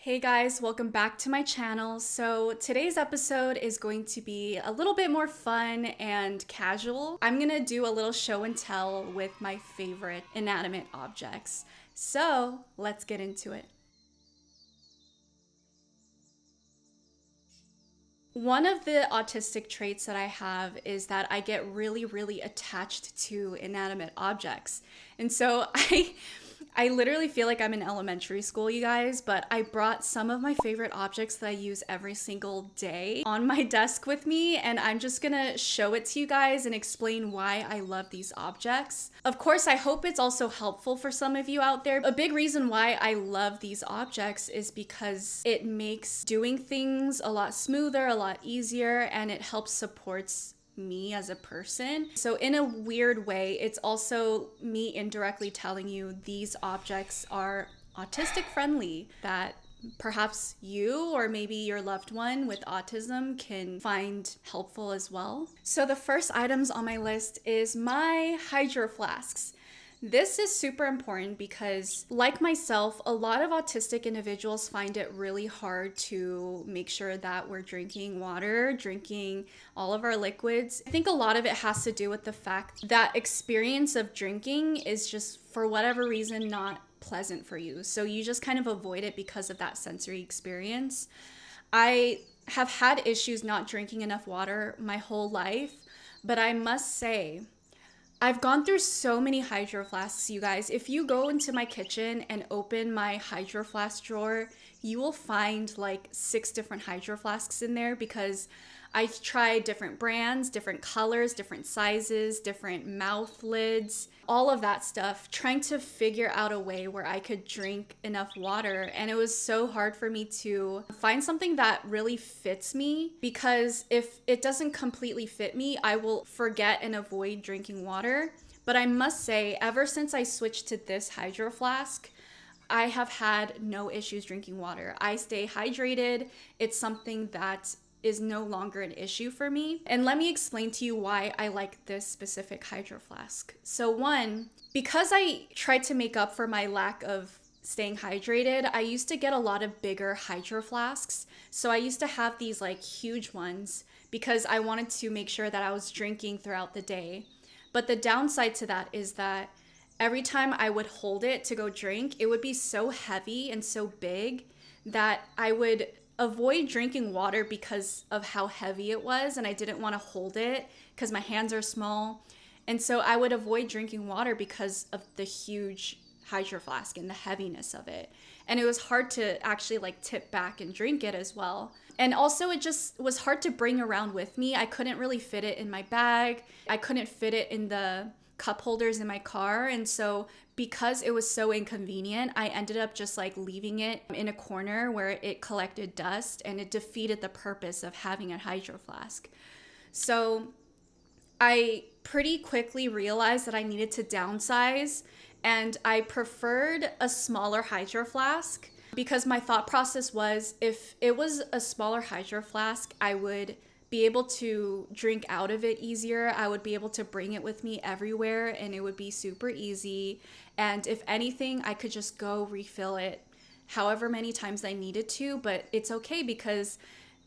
Hey guys, welcome back to my channel. So today's episode is going to be a little bit more fun and casual. I'm gonna do a little show and tell with my favorite inanimate objects. So let's get into it. One of the autistic traits that I have is that I get really attached to inanimate objects. And so I literally feel like I'm in elementary school, you guys, but I brought some of my favorite objects that I use every single day on my desk with me, and I'm just gonna show it to you guys and explain why I love these objects. Of course, I hope it's also helpful for some of you out there. A big reason why I love these objects is because it makes doing things a lot smoother, a lot easier, and it helps supports me as a person. So in a weird way, it's also me indirectly telling you these objects are autistic friendly, that perhaps you or maybe your loved one with autism can find helpful as well. So the first items on my list is my hydro flasks. This is super important because, like myself, a lot of autistic individuals find it really hard to make sure that we're drinking water, drinking all of our liquids. I think a lot of it has to do with the fact that experience of drinking is just, for whatever reason, not pleasant for you. So you just kind of avoid it because of that sensory experience. I have had issues not drinking enough water my whole life, but I must say, I've gone through so many hydro flasks, you guys. If you go into my kitchen and open my hydro flask drawer, you will find like 6 different hydro flasks in there because I've tried different brands, different colors, different sizes, different mouth lids, all of that stuff, trying to figure out a way where I could drink enough water. And it was so hard for me to find something that really fits me, because if it doesn't completely fit me, I will forget and avoid drinking water. But I must say, ever since I switched to this hydro flask, I have had no issues drinking water. I stay hydrated. It's something that is no longer an issue for me. And let me explain to you why I like this specific hydro flask. So one, because I tried to make up for my lack of staying hydrated, I used to get a lot of bigger hydro flasks. So I used to have these like huge ones because I wanted to make sure that I was drinking throughout the day. But the downside to that is that every time I would hold it to go drink, it would be so heavy and so big that I would avoid drinking water because of how heavy it was, and I didn't want to hold it because my hands are small. And so I would avoid drinking water because of the huge hydro flask and the heaviness of it. And it was hard to actually like tip back and drink it as well. And also it just was hard to bring around with me. I couldn't really fit it in my bag. I couldn't fit it in the cup holders in my car. And so because it was so inconvenient, I ended up just like leaving it in a corner where it collected dust, and it defeated the purpose of having a hydro flask. So I pretty quickly realized that I needed to downsize, and I preferred a smaller hydro flask because my thought process was, if it was a smaller hydro flask, I would be able to drink out of it easier. I would be able to bring it with me everywhere, and it would be super easy. And if anything, I could just go refill it however many times I needed to. But it's okay because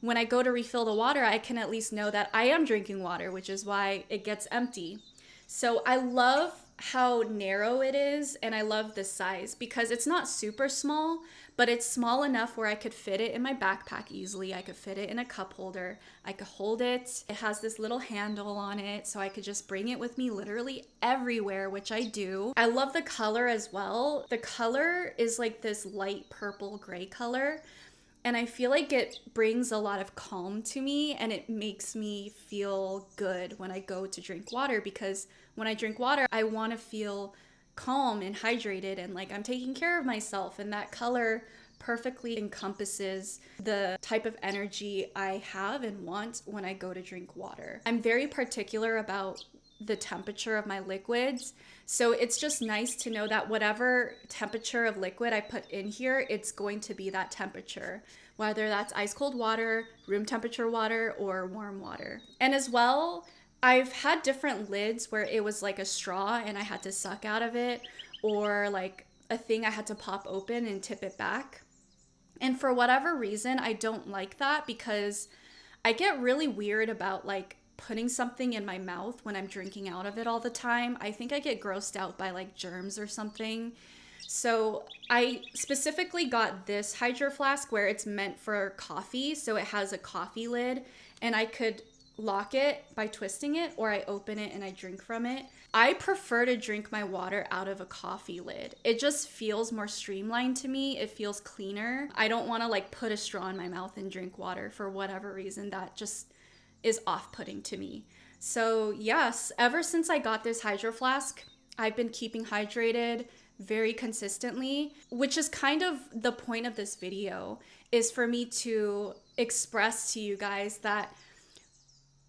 when I go to refill the water, I can at least know that I am drinking water, which is why it gets empty. So I love how narrow it is, and I love the size because it's not super small, but it's small enough where I could fit it in my backpack easily. I could fit it in a cup holder. I could hold it. It has this little handle on it, so I could just bring it with me literally everywhere, which I do. I love the color as well. The color is like this light purple gray color, and I feel like it brings a lot of calm to me, and it makes me feel good when I go to drink water, because when I drink water, I want to feel calm and hydrated and like I'm taking care of myself. And that color perfectly encompasses the type of energy I have and want when I go to drink water. I'm very particular about the temperature of my liquids. So it's just nice to know that whatever temperature of liquid I put in here, it's going to be that temperature, whether that's ice cold water, room temperature water, or warm water. And as well, I've had different lids where it was like a straw and I had to suck out of it, or like a thing I had to pop open and tip it back. And for whatever reason, I don't like that because I get really weird about like putting something in my mouth when I'm drinking out of it all the time. I think I get grossed out by like germs or something. So I specifically got this hydro flask where it's meant for coffee. So it has a coffee lid and I could lock it by twisting it, or I open it and I drink from it. I prefer to drink my water out of a coffee lid. It just feels more streamlined to me. It feels cleaner. I don't want to like put a straw in my mouth and drink water for whatever reason. That just is off-putting to me. So yes, ever since I got this hydro flask, I've been keeping hydrated very consistently, which is kind of the point of this video, is for me to express to you guys that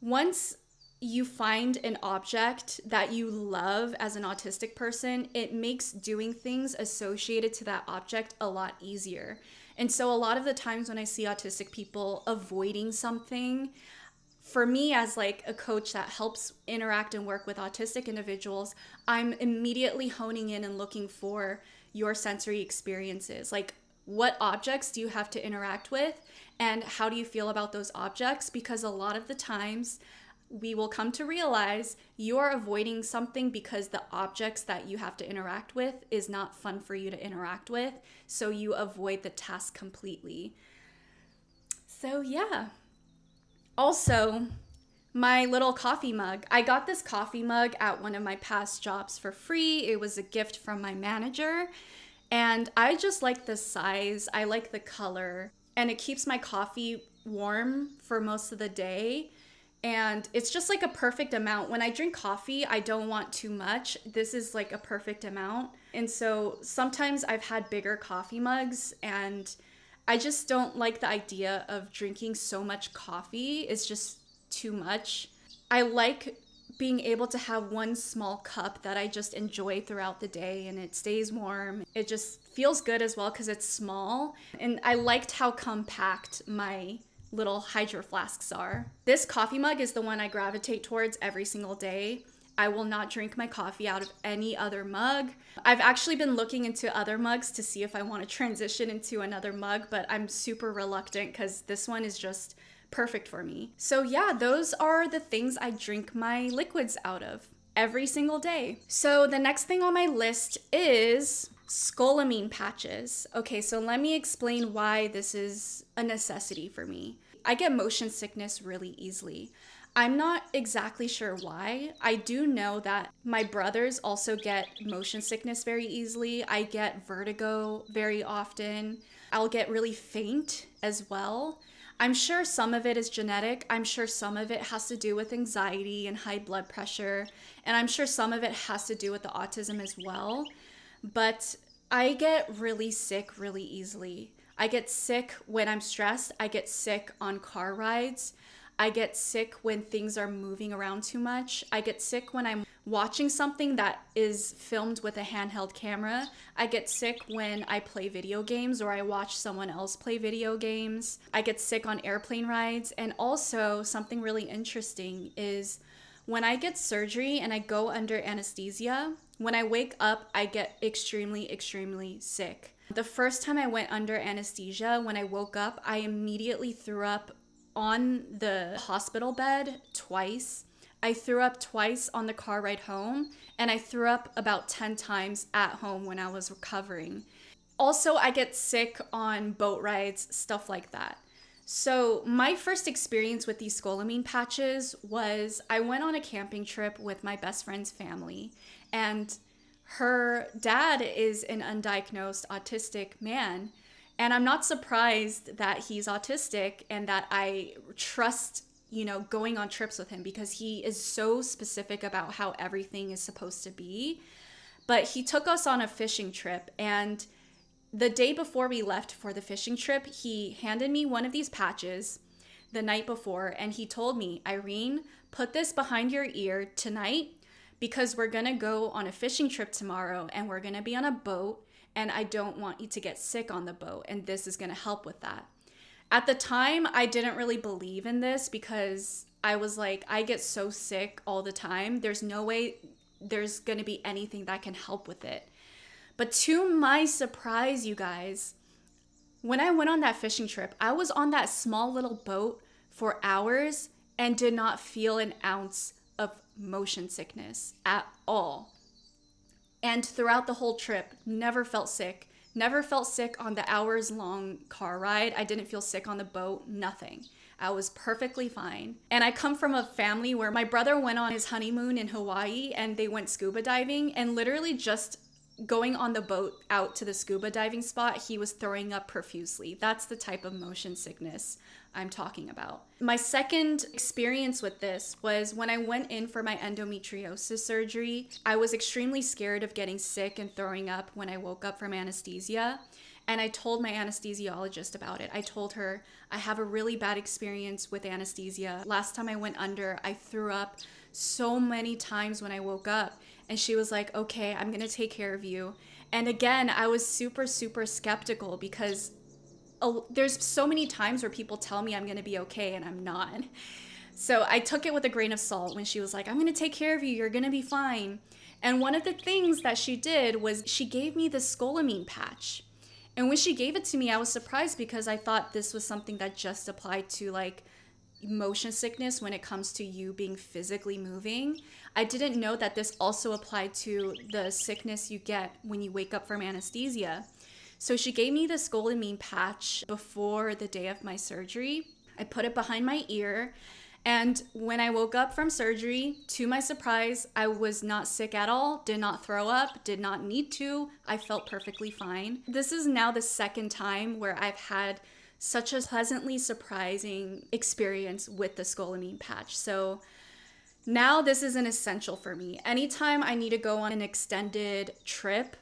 once you find an object that you love as an autistic person, it makes doing things associated to that object a lot easier. And so a lot of the times when I see autistic people avoiding something, for me as like a coach that helps interact and work with autistic individuals, I'm immediately honing in and looking for your sensory experiences. Like, what objects do you have to interact with and how do you feel about those objects? Because a lot of the times we will come to realize you're avoiding something because the objects that you have to interact with is not fun for you to interact with. So you avoid the task completely. So yeah. Also, my little coffee mug. I got this coffee mug at one of my past jobs for free. It was a gift from my manager. And I just like the size. I like the color. And it keeps my coffee warm for most of the day. And it's just like a perfect amount. When I drink coffee, I don't want too much. This is like a perfect amount. And so sometimes I've had bigger coffee mugs and I just don't like the idea of drinking so much coffee. It's just too much. I like being able to have one small cup that I just enjoy throughout the day and it stays warm. It just feels good as well because it's small. And I liked how compact my little hydro flasks are. This coffee mug is the one I gravitate towards every single day. I will not drink my coffee out of any other mug. I've actually been looking into other mugs to see if I want to transition into another mug, but I'm super reluctant because this one is just perfect for me. So yeah, those are the things I drink my liquids out of every single day. So the next thing on my list is Scallion patches. Okay, so let me explain why this is a necessity for me. I get motion sickness really easily. I'm not exactly sure why. I do know that my brothers also get motion sickness very easily. I get vertigo very often. I'll get really faint as well. I'm sure some of it is genetic. I'm sure some of it has to do with anxiety and high blood pressure. And I'm sure some of it has to do with the autism as well. But I get really sick really easily. I get sick when I'm stressed. I get sick on car rides. I get sick when things are moving around too much. I get sick when I'm watching something that is filmed with a handheld camera. I get sick when I play video games or I watch someone else play video games. I get sick on airplane rides. And also something really interesting is when I get surgery and I go under anesthesia, when I wake up, I get extremely, extremely sick. The first time I went under anesthesia, when I woke up, I immediately threw up on the hospital bed twice. I threw up twice on the car ride home, and I threw up about 10 times at home when I was recovering. Also, I get sick on boat rides, stuff like that. So my first experience with these Scallion patches was I went on a camping trip with my best friend's family, and her dad is an undiagnosed autistic man. And I'm not surprised that he's autistic and that I trust, going on trips with him because he is so specific about how everything is supposed to be. But he took us on a fishing trip, and the day before we left for the fishing trip, he handed me one of these patches the night before, and he told me, Irene, put this behind your ear tonight because we're gonna go on a fishing trip tomorrow and we're gonna be on a boat. And I don't want you to get sick on the boat, and this is going to help with that. At the time, I didn't really believe in this because I was like, I get so sick all the time. There's no way there's going to be anything that can help with it. But to my surprise, you guys, When I went on that fishing trip, I was on that small little boat for hours and did not feel an ounce of motion sickness at all. And throughout the whole trip, never felt sick. Never felt sick on the hours-long car ride. I didn't feel sick on the boat, nothing. I was perfectly fine. And I come from a family where my brother went on his honeymoon in Hawaii and they went scuba diving, and literally just going on the boat out to the scuba diving spot, he was throwing up profusely. That's the type of motion sickness I'm talking about. My second experience with this was when I went in for my endometriosis surgery. I was extremely scared of getting sick and throwing up when I woke up from anesthesia. And I told my anesthesiologist about it. I told her, I have a really bad experience with anesthesia. Last time I went under, I threw up so many times when I woke up. And she was like, okay, I'm gonna take care of you. And again, I was super, super skeptical because there's so many times where people tell me I'm gonna be okay and I'm not. So I took it with a grain of salt when she was like, I'm gonna take care of you, you're gonna be fine. And one of the things that she did was she gave me the Scallion patch. And when she gave it to me, I was surprised because I thought this was something that just applied to like motion sickness when it comes to you being physically moving. I didn't know that this also applied to the sickness you get when you wake up from anesthesia. So she gave me the Scallion patch before the day of my surgery. I put it behind my ear, and when I woke up from surgery, to my surprise, I was not sick at all, did not throw up, did not need to. I felt perfectly fine. This is now the second time where I've had such a pleasantly surprising experience with the Scallion patch. So now this is an essential for me. Anytime I need to go on an extended trip,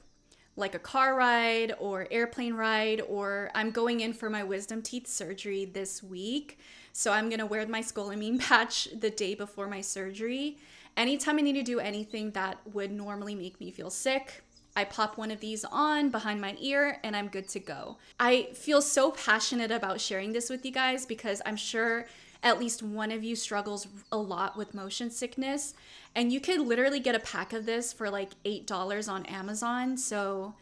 like a car ride or airplane ride, or I'm going in for my wisdom teeth surgery this week, so I'm gonna wear my Scallion patch the day before my surgery. Anytime I need to do anything that would normally make me feel sick, I pop one of these on behind my ear and I'm good to go. I feel so passionate about sharing this with you guys because I'm sure at least one of you struggles a lot with motion sickness, and you could literally get a pack of this for like $8 on Amazon. So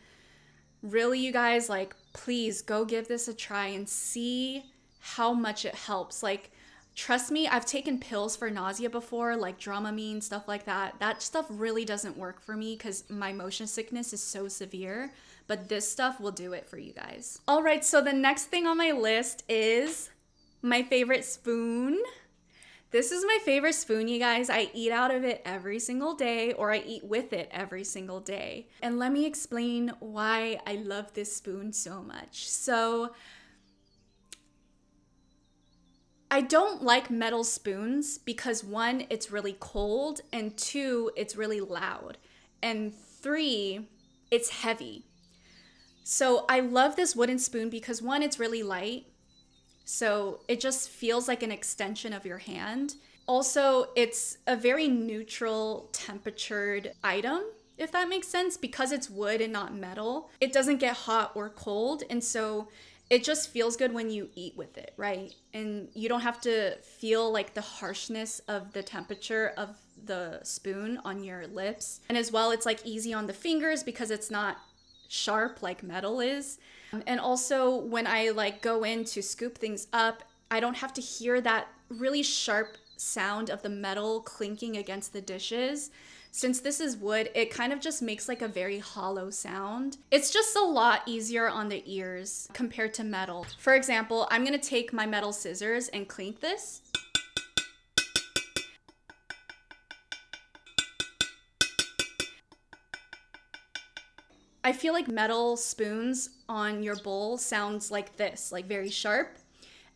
really, you guys, like, please go give this a try and see how much it helps. Like, trust me, I've taken pills for nausea before, like Dramamine, stuff like that. That stuff really doesn't work for me because my motion sickness is so severe, but this stuff will do it for you guys. All right, so the next thing on my list is my favorite spoon. This is my favorite spoon, you guys. I eat out of it every single day, or I eat with it every single day. And let me explain why I love this spoon so much. So I don't like metal spoons because 1, it's really cold, and 2, it's really loud, and 3, it's heavy. So I love this wooden spoon because 1, it's really light, so it just feels like an extension of your hand. Also, it's a very neutral temperatured item, if that makes sense, because it's wood and not metal. It doesn't get hot or cold, and so it just feels good when you eat with it, right? And you don't have to feel like the harshness of the temperature of the spoon on your lips. And as well, it's like easy on the fingers because it's not sharp like metal is. And also when I like go in to scoop things up, I don't have to hear that really sharp sound of the metal clinking against the dishes. Since this is wood, it kind of just makes like a very hollow sound. It's just a lot easier on the ears compared to metal. For example, I'm gonna take my metal scissors and clink this. I feel like metal spoons on your bowl sounds like this, like very sharp.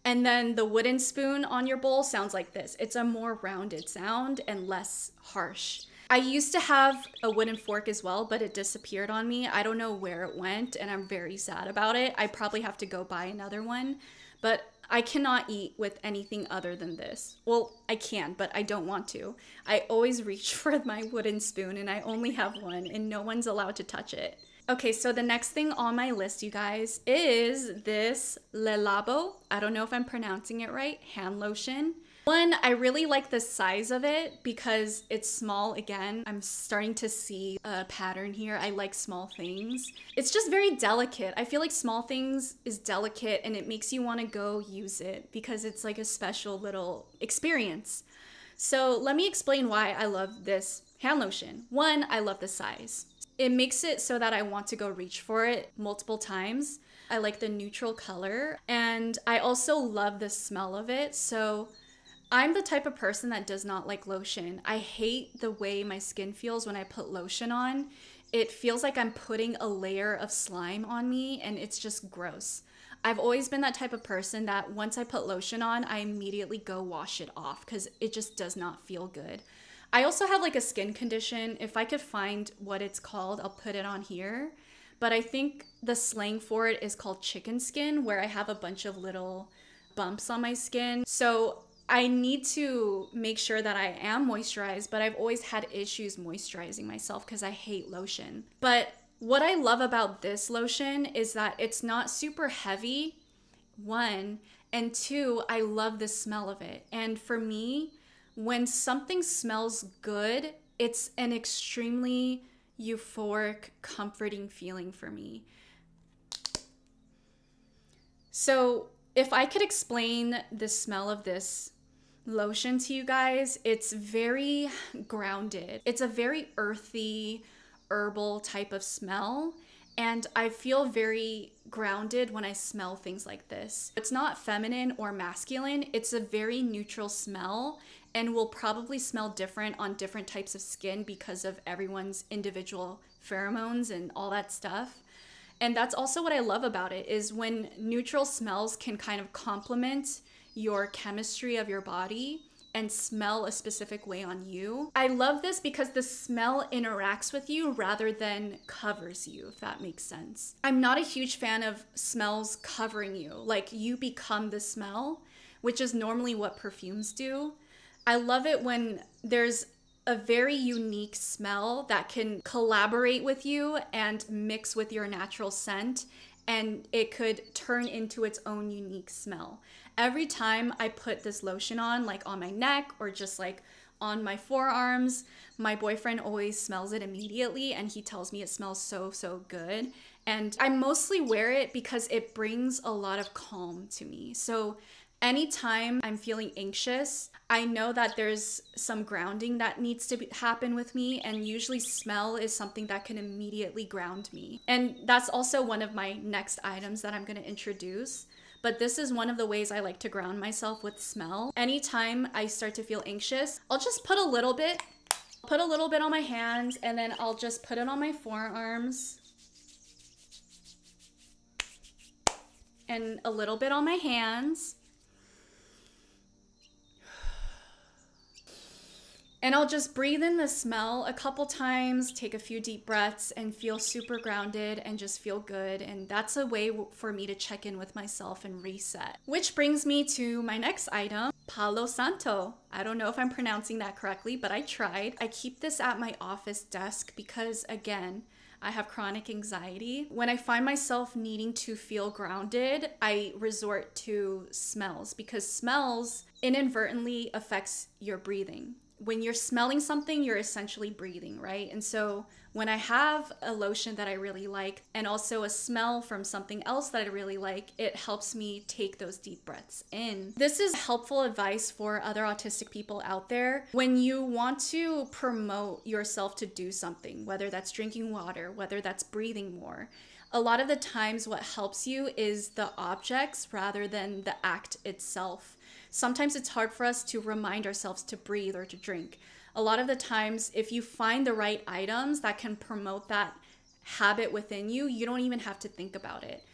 And then the wooden spoon on your bowl sounds like this. It's a more rounded sound and less harsh. I used to have a wooden fork as well, but it disappeared on me. I don't know where it went, and I'm very sad about it. I probably have to go buy another one, but I cannot eat with anything other than this. Well, I can, but I don't want to. I always reach for my wooden spoon, and I only have one, and no one's allowed to touch it. Okay, so the next thing on my list, you guys, is this 𝗪𝗏𝗏. I don't know if I'm pronouncing it right, hand lotion. One, I really like the size of it because it's small. Again, I'm starting to see a pattern here. I like small things. It's just very delicate. I feel like small things is delicate and it makes you want to go use it because it's like a special little experience. So let me explain why I love this hand lotion. One, I love the size. It makes it so that I want to go reach for it multiple times. I like the neutral color and I also love the smell of it. So I'm the type of person that does not like lotion. I hate the way my skin feels when I put lotion on. It feels like I'm putting a layer of slime on me and it's just gross. I've always been that type of person that once I put lotion on, I immediately go wash it off because it just does not feel good. I also have like a skin condition. If I could find what it's called, I'll put it on here. But I think the slang for it is called chicken skin, where I have a bunch of little bumps on my skin. So I need to make sure that I am moisturized, but I've always had issues moisturizing myself because I hate lotion. But what I love about this lotion is that it's not super heavy, one, and two, I love the smell of it. And for me, when something smells good, it's an extremely euphoric, comforting feeling for me. So if I could explain the smell of this lotion to you guys, it's very grounded. It's a very earthy, herbal type of smell. And I feel very grounded when I smell things like this. It's not feminine or masculine. It's a very neutral smell and will probably smell different on different types of skin because of everyone's individual pheromones and all that stuff. And that's also what I love about it, is when neutral smells can kind of complement your chemistry of your body and smell a specific way on you. I love this because the smell interacts with you rather than covers you, if that makes sense. I'm not a huge fan of smells covering you, like you become the smell, which is normally what perfumes do. I love it when there's a very unique smell that can collaborate with you and mix with your natural scent, and it could turn into its own unique smell. Every time I put this lotion on, like on my neck or just like on my forearms, my boyfriend always smells it immediately and he tells me it smells so, so good. And I mostly wear it because it brings a lot of calm to me. So anytime I'm feeling anxious, I know that there's some grounding that needs to happen with me, and usually smell is something that can immediately ground me. And that's also one of my next items that I'm going to introduce. But this is one of the ways I like to ground myself, with smell. Anytime I start to feel anxious, I'll just put a little bit on my hands, and then I'll just put it on my forearms and a little bit on my hands. And I'll just breathe in the smell a couple times, take a few deep breaths, and feel super grounded and just feel good. And that's a way for me to check in with myself and reset. Which brings me to my next item, Palo Santo. I don't know if I'm pronouncing that correctly, but I tried. I keep this at my office desk because, again, I have chronic anxiety. When I find myself needing to feel grounded, I resort to smells, because smells inadvertently affects your breathing. When you're smelling something, you're essentially breathing, right? And so when I have a lotion that I really like and also a smell from something else that I really like, it helps me take those deep breaths in. This is helpful advice for other autistic people out there. When you want to promote yourself to do something, whether that's drinking water, whether that's breathing more, a lot of the times what helps you is the objects rather than the act itself. Sometimes it's hard for us to remind ourselves to breathe or to drink. A lot of the times, if you find the right items that can promote that habit within you, you don't even have to think about it.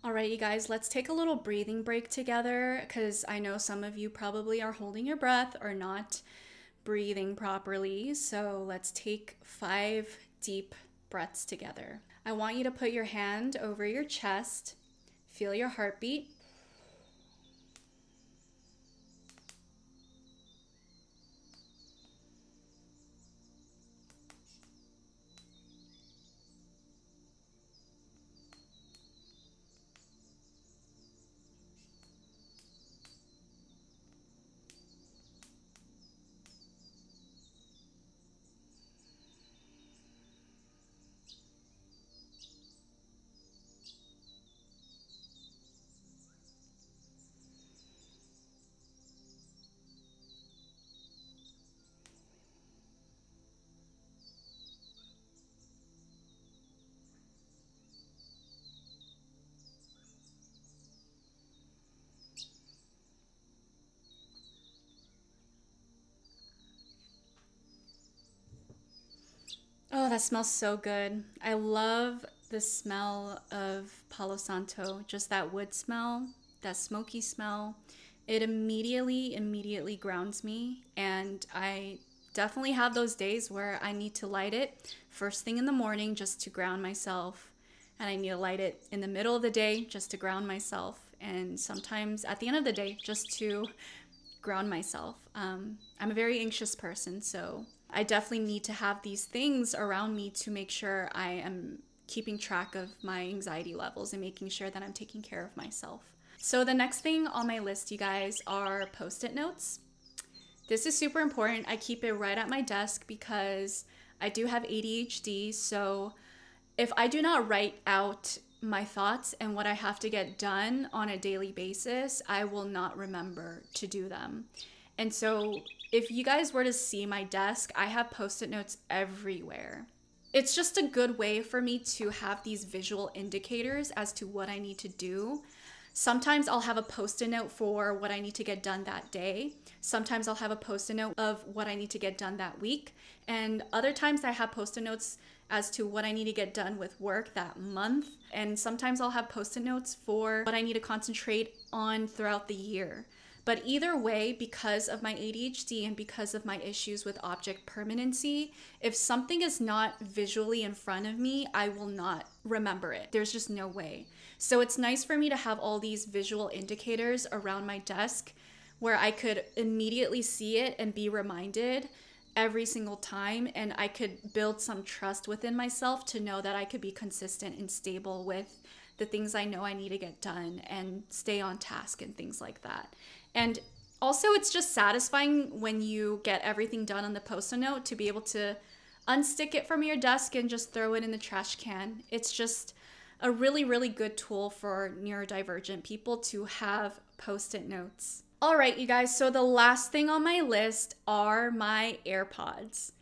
All right, you guys, let's take a little breathing break together, because I know some of you probably are holding your breath or not breathing properly. So let's take 5 deep breaths together. I want you to put your hand over your chest, feel your heartbeat. Oh, that smells so good. I love the smell of Palo Santo, just that wood smell, that smoky smell. It immediately grounds me, and I definitely have those days where I need to light it first thing in the morning just to ground myself, and I need to light it in the middle of the day just to ground myself, and sometimes at the end of the day just to ground myself. I'm a very anxious person, so I definitely need to have these things around me to make sure I am keeping track of my anxiety levels and making sure that I'm taking care of myself. So the next thing on my list, you guys, are Post-it notes. This is super important. I keep it right at my desk because I do have ADHD, so if I do not write out my thoughts and what I have to get done on a daily basis, I will not remember to do them. And so if you guys were to see my desk, I have Post-it notes everywhere. It's just a good way for me to have these visual indicators as to what I need to do. Sometimes I'll have a Post-it note for what I need to get done that day. Sometimes I'll have a Post-it note of what I need to get done that week. And other times I have Post-it notes as to what I need to get done with work that month. And sometimes I'll have Post-it notes for what I need to concentrate on throughout the year. But either way, because of my ADHD and because of my issues with object permanency, if something is not visually in front of me, I will not remember it. There's just no way. So it's nice for me to have all these visual indicators around my desk where I could immediately see it and be reminded every single time, and I could build some trust within myself to know that I could be consistent and stable with the things I know I need to get done and stay on task and things like that. And also, it's just satisfying when you get everything done on the Post-it note to be able to unstick it from your desk and just throw it in the trash can. It's just a really good tool for neurodivergent people to have Post-it notes. All right, you guys, so the last thing on my list are my AirPods.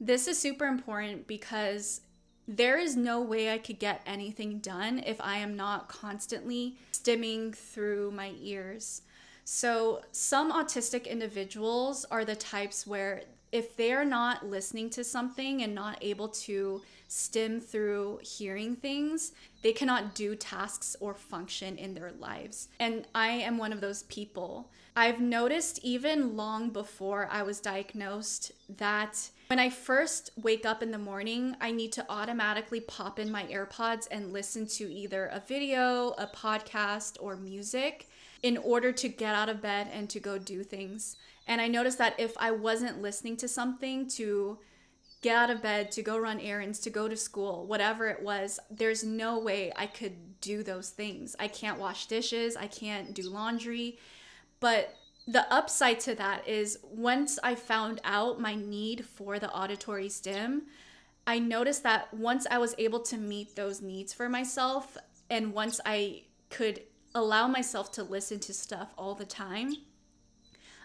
This is super important because there is no way I could get anything done if I am not constantly stimming through my ears. So some autistic individuals are the types where if they're not listening to something and not able to stim through hearing things, they cannot do tasks or function in their lives. And I am one of those people. I've noticed even long before I was diagnosed that when I first wake up in the morning, I need to automatically pop in my AirPods and listen to either a video, a podcast, or music in order to get out of bed and to go do things. And I noticed that if I wasn't listening to something to get out of bed, to go run errands, to go to school, whatever it was, there's no way I could do those things. I can't wash dishes, I can't do laundry. But the upside to that is once I found out my need for the auditory stim, I noticed that once I was able to meet those needs for myself, and once I could allow myself to listen to stuff all the time,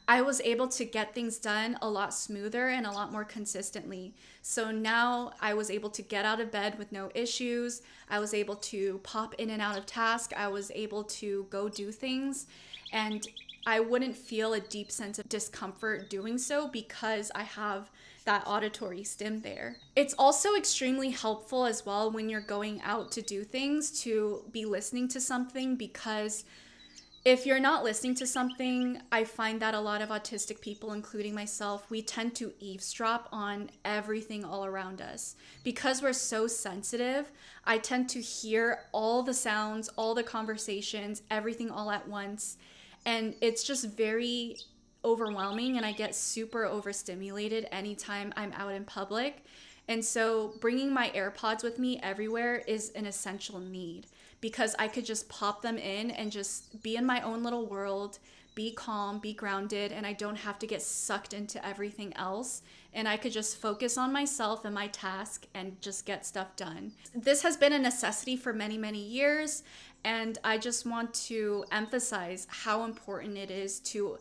I was able to get things done a lot smoother and a lot more consistently. So now I was able to get out of bed with no issues. I was able to pop in and out of task. I was able to go do things, and I wouldn't feel a deep sense of discomfort doing so because I have that auditory stim there. It's also extremely helpful as well when you're going out to do things to be listening to something, because if you're not listening to something, I find that a lot of autistic people, including myself, we tend to eavesdrop on everything all around us. Because we're so sensitive, I tend to hear all the sounds, all the conversations, everything all at once. And it's just very overwhelming, and I get super overstimulated anytime I'm out in public. And so bringing my AirPods with me everywhere is an essential need, because I could just pop them in and just be in my own little world, be calm, be grounded, and I don't have to get sucked into everything else. And I could just focus on myself and my task and just get stuff done. This has been a necessity for many years, and I just want to emphasize how important it is to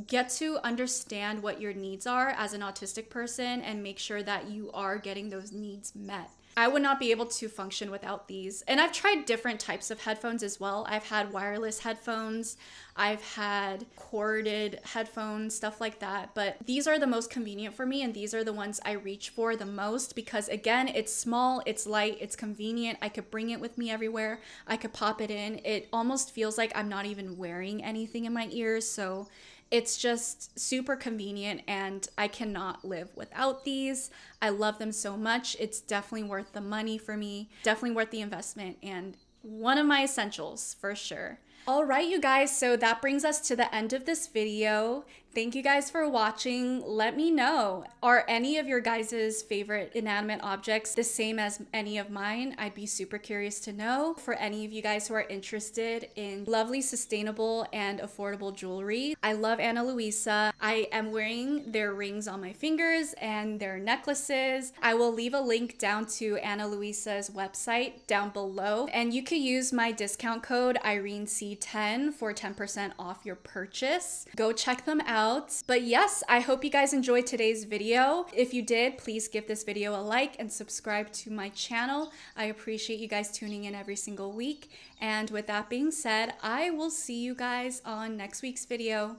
get to understand what your needs are as an autistic person and make sure that you are getting those needs met. I would not be able to function without these. And I've tried different types of headphones as well. I've had wireless headphones, I've had corded headphones, stuff like that. But these are the most convenient for me, and these are the ones I reach for the most because, again, it's small, it's light, it's convenient. I could bring it with me everywhere. I could pop it in. It almost feels like I'm not even wearing anything in my ears. So it's just super convenient, and I cannot live without these. I love them so much. It's definitely worth the money for me, definitely worth the investment, and one of my essentials for sure. All right, you guys, so that brings us to the end of this video. Thank you guys for watching. Let me know, are any of your guys' favorite inanimate objects the same as any of mine? I'd be super curious to know. For any of you guys who are interested in lovely, sustainable, and affordable jewelry, I love 𝗪cie. I am wearing their rings on my fingers and their necklaces. I will leave a link down to 𝗪cie's website down below, and you can use my discount code 𝗪𝐸C10 for 10% off your purchase. Go check them out. But yes, I hope you guys enjoyed today's video. If you did, please give this video a like and subscribe to my channel. I appreciate you guys tuning in every single week. And with that being said, I will see you guys on next week's video.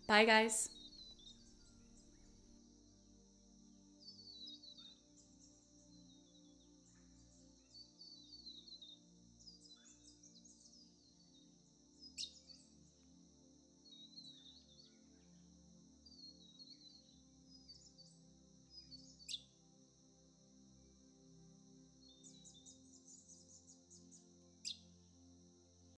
Bye, guys.